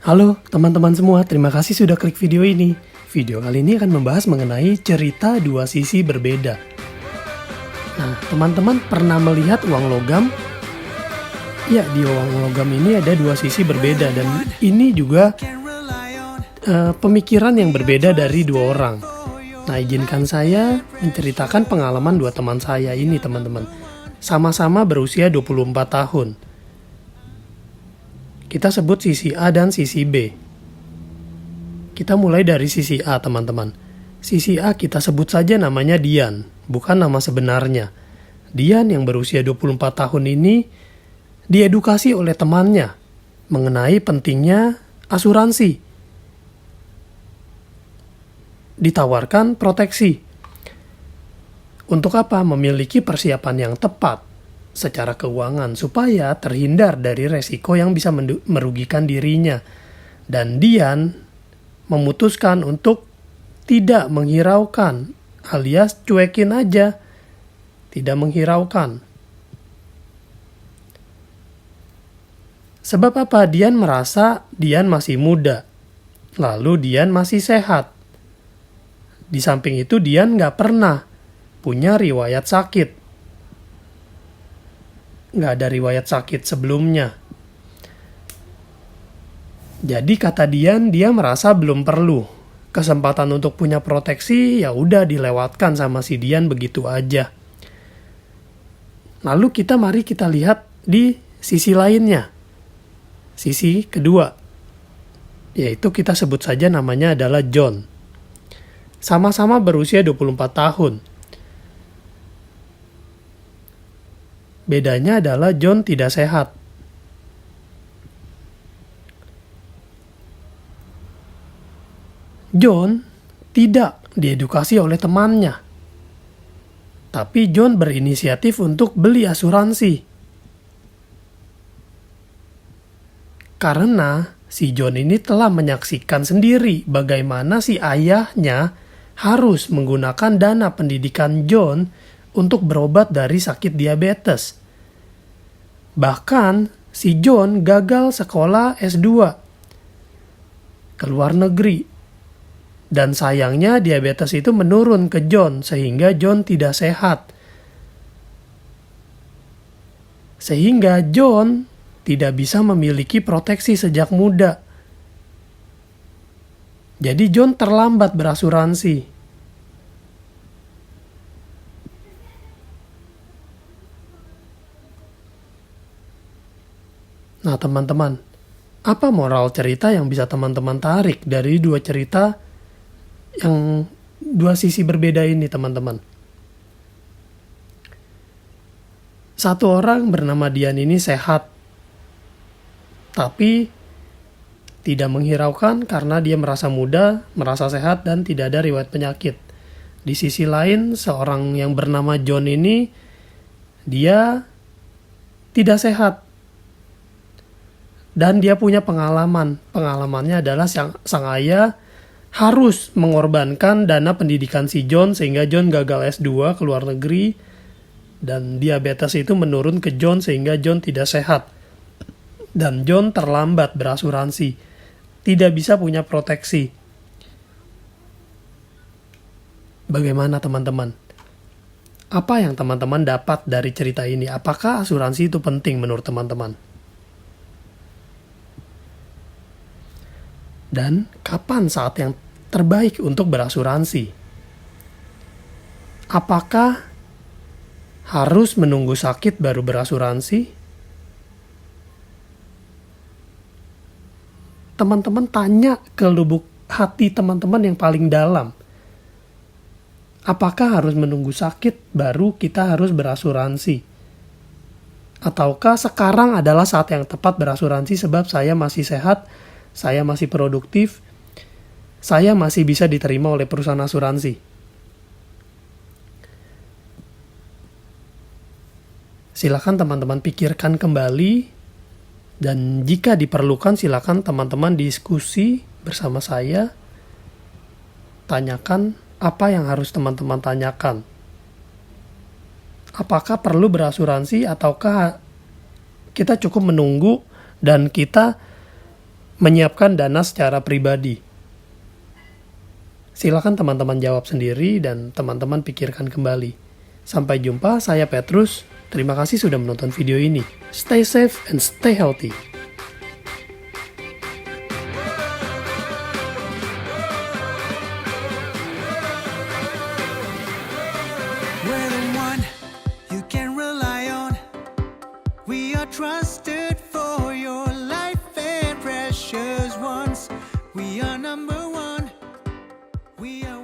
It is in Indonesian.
Halo teman-teman semua, terima kasih sudah klik video ini. Video kali ini akan membahas mengenai cerita dua sisi berbeda. Nah, teman-teman pernah melihat uang logam? Ya, di uang logam ini ada dua sisi berbeda dan ini juga pemikiran yang berbeda dari dua orang. Nah, izinkan saya menceritakan pengalaman dua teman saya ini, teman-teman. Sama-sama berusia 24 tahun. Kita sebut sisi A dan sisi B. Kita mulai dari sisi A, teman-teman. Sisi A kita sebut saja namanya Dian, bukan nama sebenarnya. Dian yang berusia 24 tahun ini diedukasi oleh temannya mengenai pentingnya asuransi. Ditawarkan proteksi. Untuk apa? Memiliki persiapan yang tepat secara keuangan supaya terhindar dari resiko yang bisa merugikan dirinya. Dan Dian memutuskan untuk tidak menghiraukan alias cuekin aja, tidak menghiraukan. Sebab apa? Dian merasa Dian masih muda, lalu Dian masih sehat. Di samping itu Dian nggak pernah punya riwayat sakit. Nggak ada riwayat sakit sebelumnya. Jadi kata Dian, dia merasa belum perlu. Kesempatan untuk punya proteksi ya udah dilewatkan sama si Dian begitu aja. Lalu mari kita lihat di sisi lainnya. Sisi kedua. Yaitu kita sebut saja namanya adalah John. Sama-sama berusia 24 tahun. Bedanya adalah John tidak sehat. John tidak diedukasi oleh temannya. Tapi John berinisiatif untuk beli asuransi. Karena si John ini telah menyaksikan sendiri bagaimana si ayahnya harus menggunakan dana pendidikan John untuk berobat dari sakit diabetes. Bahkan si John gagal sekolah S2 ke luar negeri. Dan sayangnya diabetes itu menurun ke John sehingga John tidak sehat. Sehingga John tidak bisa memiliki proteksi sejak muda. Jadi John terlambat berasuransi. Nah, teman-teman, apa moral cerita yang bisa teman-teman tarik dari dua cerita yang dua sisi berbeda ini, teman-teman? Satu orang bernama Dian ini sehat, tapi tidak menghiraukan karena dia merasa muda, merasa sehat, dan tidak ada riwayat penyakit. Di sisi lain, seorang yang bernama John ini, dia tidak sehat. Dan dia punya pengalaman. Pengalamannya adalah sang ayah harus mengorbankan dana pendidikan si John sehingga John gagal S2 ke luar negeri. Dan diabetes itu menurun ke John sehingga John tidak sehat. Dan John terlambat berasuransi. Tidak bisa punya proteksi. Bagaimana teman-teman? Apa yang teman-teman dapat dari cerita ini? Apakah asuransi itu penting menurut teman-teman? Dan kapan saat yang terbaik untuk berasuransi? Apakah harus menunggu sakit baru berasuransi? Teman-teman tanya ke lubuk hati teman-teman yang paling dalam. Apakah harus menunggu sakit baru kita harus berasuransi? Ataukah sekarang adalah saat yang tepat berasuransi sebab saya masih sehat, saya masih produktif, saya masih bisa diterima oleh perusahaan asuransi? Silakan teman-teman pikirkan kembali, dan jika diperlukan silakan teman-teman diskusi bersama saya. Tanyakan apa yang harus teman-teman tanyakan. Apakah perlu berasuransi ataukah kita cukup menunggu dan kita menyiapkan dana secara pribadi? Silakan teman-teman jawab sendiri dan teman-teman pikirkan kembali. Sampai jumpa, saya Petrus. Terima kasih sudah menonton video ini. Stay safe and stay healthy. We're the one you can rely on. We are trusted for your life and precious ones. We are number one. We are